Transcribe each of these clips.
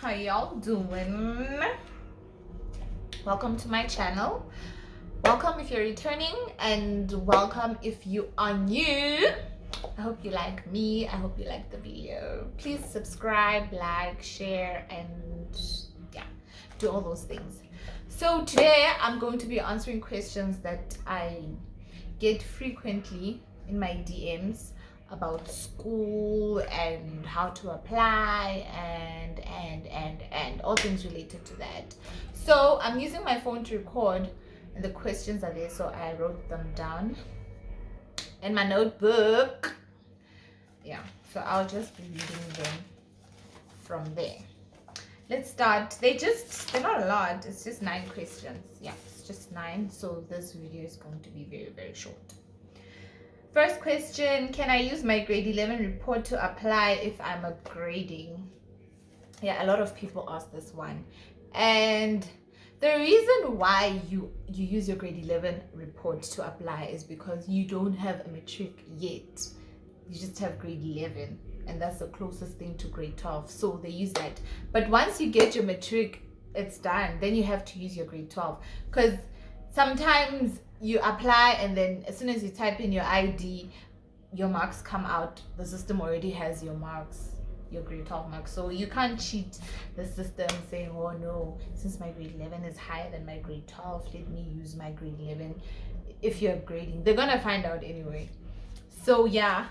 how y'all doing? Welcome to my channel. Welcome if you're returning, and welcome if you are new. I hope you like me. I hope you like the video. Please subscribe, like, share, and yeah, do all those things. So today I'm going to be answering questions that I get frequently in my DMs about school and how to apply and all things related to that. So I'm using my phone to record, and the questions are there, so I wrote them down in my notebook. Yeah, so I'll just be reading them from there. Let's start. They're not a lot. It's just 9 questions. Yeah, it's just 9. So this video is going to be very, very short. First question, can I use my grade 11 report to apply if I'm upgrading? Yeah, a lot of people ask this one. And the reason why you use your grade 11 report to apply is because you don't have a matric yet. You just have grade 11, and that's the closest thing to grade 12, so they use that. But once you get your matric, it's done. Then you have to use your grade 12, because sometimes you apply and then as soon as you type in your ID, your marks come out. The system already has your marks, your grade 12 marks, so you can't cheat the system saying, oh no, since my grade 11 is higher than my grade 12, let me use my grade 11. If you're upgrading, they're gonna find out anyway. So yeah,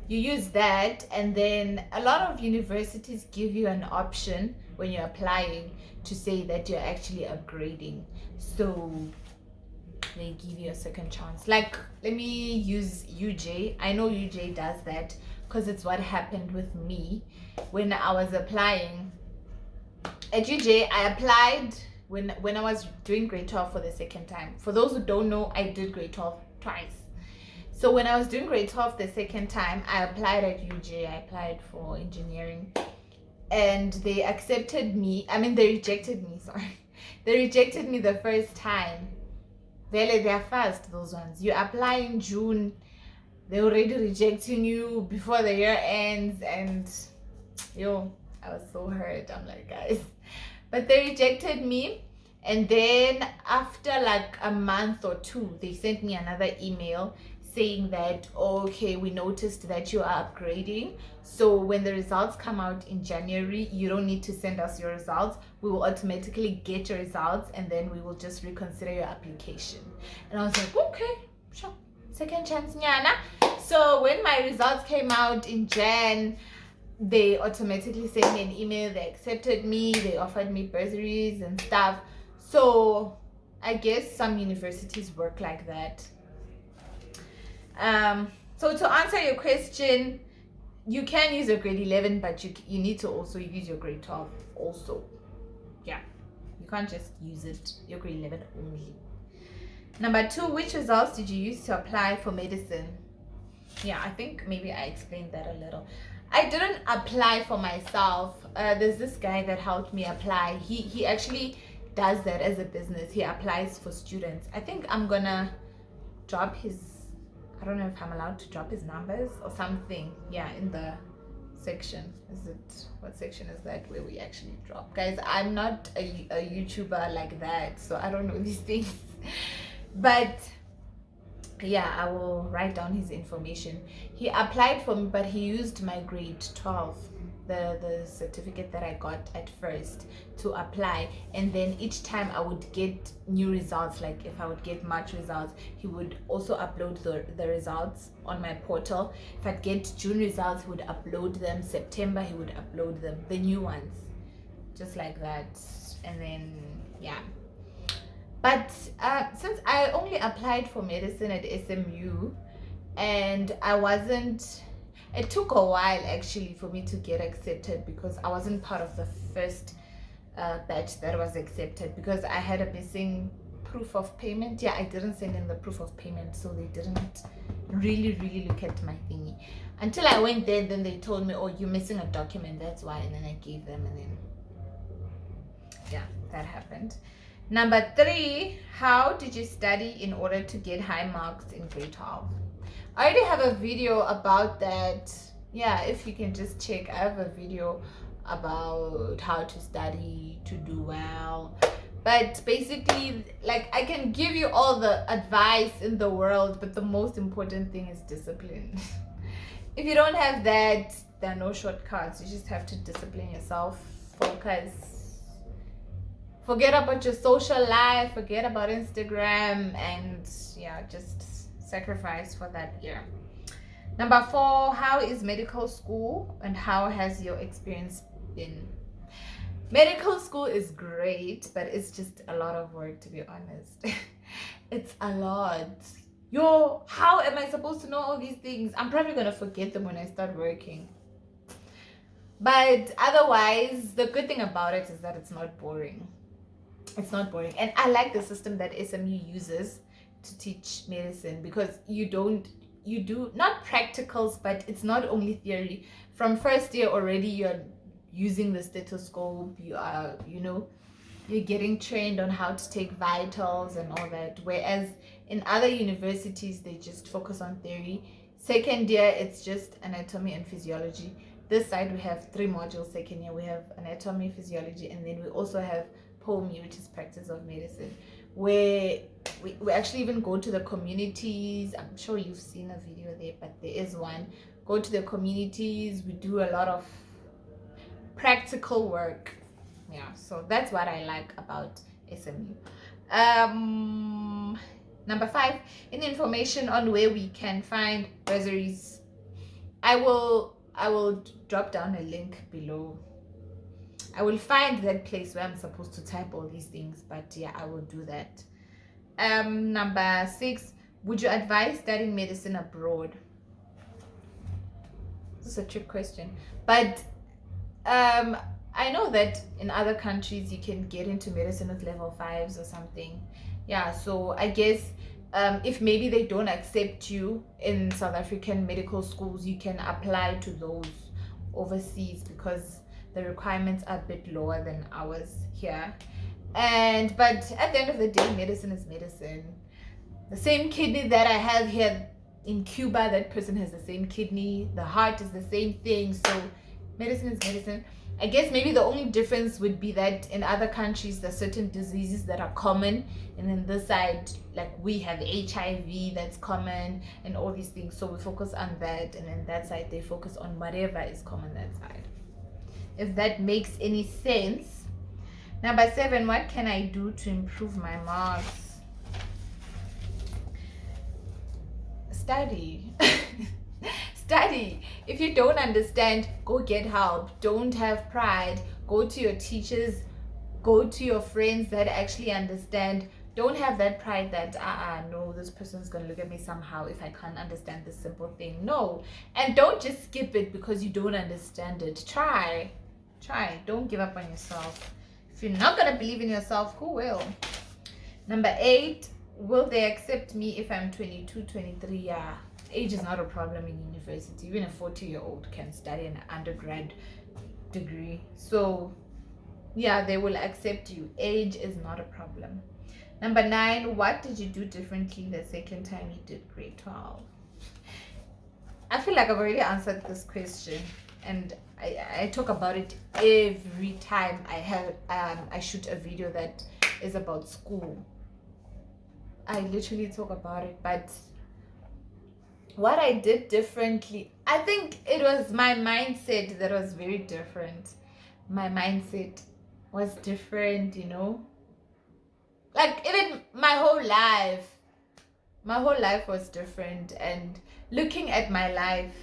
you use that, and then a lot of universities give you an option when you're applying to say that you're actually upgrading, so they give you a second chance. Like, let me use UJ. I know UJ does that because it's what happened with me when I was applying at UJ. I applied when I was doing grade 12 for the second time. For those who don't know, I did grade 12 twice. So when I was doing grade 12 the second time, I applied at UJ. I applied for engineering, and they accepted me. I mean, they rejected me, sorry. They rejected me the first time. They're fast, those ones. You apply in June, they're already rejecting you before the year ends, and yo, I was so hurt. I'm like, guys. But they rejected me, and then after like a month or 2, they sent me another email saying that, okay, we noticed that you are upgrading, so when the results come out in January, you don't need to send us your results. We will automatically get your results, and then we will just reconsider your application. And I was like, okay, sure, second chance nyana. So when my results came out in Jan, they automatically sent me an email. They accepted me, they offered me bursaries and stuff. So I guess some universities work like that. So to answer your question, you can use your grade 11, but you need to also use your grade 12 also. Yeah, you can't just use it your grade 11 only. Number 2, which results did you use to apply for medicine? Yeah, I think maybe I explained that a little. I didn't apply for myself. There's this guy that helped me apply. He actually does that as a business. He applies for students. I think I'm gonna drop his, I don't know if I'm allowed to drop his numbers or something. Yeah, in the section. What section is that where we actually drop? Guys, I'm not a YouTuber like that, so I don't know these things. But yeah, I will write down his information. He applied for me, but he used my grade 12, the certificate that I got at first, to apply. And then each time I would get new results, like if I would get March results, he would also upload the results on my portal. If I'd get June results, he would upload them. September, he would upload them, the new ones, just like that. And then yeah. But since I only applied for medicine at SMU, and it took a while actually for me to get accepted, because I wasn't part of the first batch that was accepted, because I had a missing proof of payment. Yeah, I didn't send in the proof of payment, so they didn't really look at my thingy until I went there. Then they told me, oh, you're missing a document, that's why. And then I gave them, and then yeah, that happened. Number 3, how did you study in order to get high marks in grade 12? I already have a video about that. Yeah, if you can just check, I have a video about how to study to do well. But basically, like, I can give you all the advice in the world, but the most important thing is discipline. If you don't have that, there are no shortcuts. You just have to discipline yourself, focus, forget about your social life, forget about Instagram, and yeah, just sacrifice for that year. Number 4, how is medical school and how has your experience been? Medical school is great, but it's just a lot of work, to be honest. It's a lot. Yo, how am I supposed to know all these things? I'm probably gonna forget them when I start working. But otherwise, the good thing about it is that it's not boring. It's not boring. And I like the system that SMU uses to teach medicine, because you do not practicals, but it's not only theory. From first year already, you're using the stethoscope, you are, you're getting trained on how to take vitals and all that, whereas in other universities they just focus on theory. Second year it's just anatomy and physiology. This side we have 3 modules. Second year we have anatomy, physiology, and then we also have POMI, which is practice of medicine, where we actually even go to the communities. I'm sure you've seen a video there, but there is one. Go to the communities, we do a lot of practical work. Yeah, so that's what I like about SMU. Number 5, any information on where we can find bursaries? I will drop down a link below. I will find that place where I'm supposed to type all these things, but yeah, I will do that. Number 6, would you advise studying medicine abroad? This is a trick question, but I know that in other countries you can get into medicine with level 5s or something. Yeah, so I guess if maybe they don't accept you in South African medical schools, you can apply to those overseas, because the requirements are a bit lower than ours here. But at the end of the day, medicine is medicine. The same kidney that I have here in Cuba, that person has the same kidney. The heart is the same thing. So medicine is medicine. I guess maybe the only difference would be that in other countries there's certain diseases that are common, and then this side, like, we have HIV that's common and all these things, so we focus on that, and then that side they focus on whatever is common that side, if that makes any sense. Number 7, what can I do to improve my marks? Study. Study. If you don't understand, go get help. Don't have pride. Go to your teachers, go to your friends that actually understand. Don't have that pride that no, this person's gonna look at me somehow if I can't understand this simple thing. No. And don't just skip it because you don't understand it. Try. Don't give up on yourself. If you're not gonna believe in yourself, who will? Number 8, will they accept me if I'm 22, 23? Yeah, age is not a problem in university. Even a 40-year-old can study an undergrad degree. So yeah, they will accept you. Age is not a problem. Number 9, what did you do differently the second time you did grade 12? I feel like I've already answered this question, and I talk about it every time I shoot a video that is about school. I literally talk about it, but what I did differently, I think it was my mindset that was very different. My mindset was different, like, even my whole life was different. And looking at my life,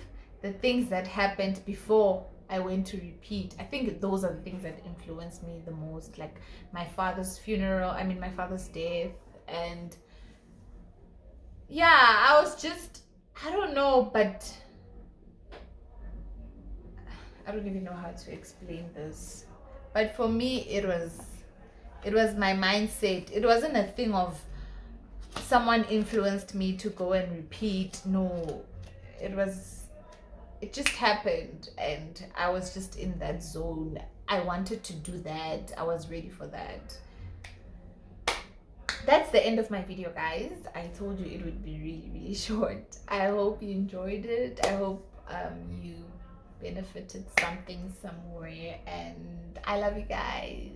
the things that happened before I went to repeat, I think those are the things that influenced me the most, like my father's death. And yeah, I was just, I don't know, but I don't even know how to explain this. But for me, it was my mindset. It wasn't a thing of someone influenced me to go and repeat. No, it just happened, and I was just in that zone. I wanted to do that. I was ready for that. That's the end of my video, guys. I told you it would be really, really short. I hope you enjoyed it. I hope you benefited something somewhere, and I love you guys.